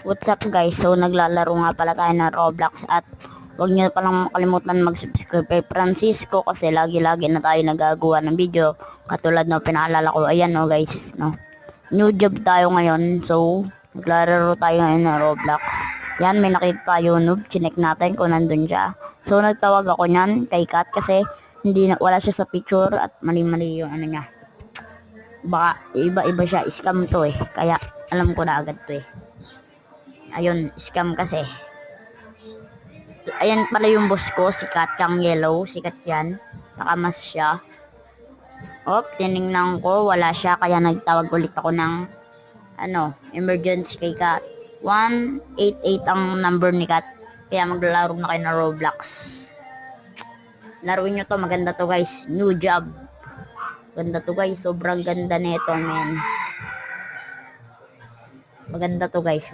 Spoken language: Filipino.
What's up guys? So naglalaro nga pala tayo ng Roblox at huwag nyo palang makalimutan mag-subscribe kay Francisco kasi lagi-lagi na tayo nagagawa ng video katulad no pinaalala ko. Ayan no guys, no. New job tayo ngayon. So naglalaro tayo ngayon ng Roblox. Yan, may nakita tayo noob. Chinek natin kung nandun siya. So nagtawag ako niyan kay Kat kasi wala siya sa picture at mali-mali yung ano niya. Baka iba-iba siya. Scam to eh. Kaya alam ko na agad to eh. Ayun, scam kasi. Ayan pala yung boss ko, si Kat, yung yellow, sikat yan. Nakamas siya. Tinignan ko, wala siya, kaya nagtawag ulit ako ng, emergency kay Kat. 188 ang number ni Kat, kaya maglalaro na kayo na Roblox. Laruin nyo to, maganda to guys, new job. Ganda to guys, sobrang ganda nito, men. Maganda to guys.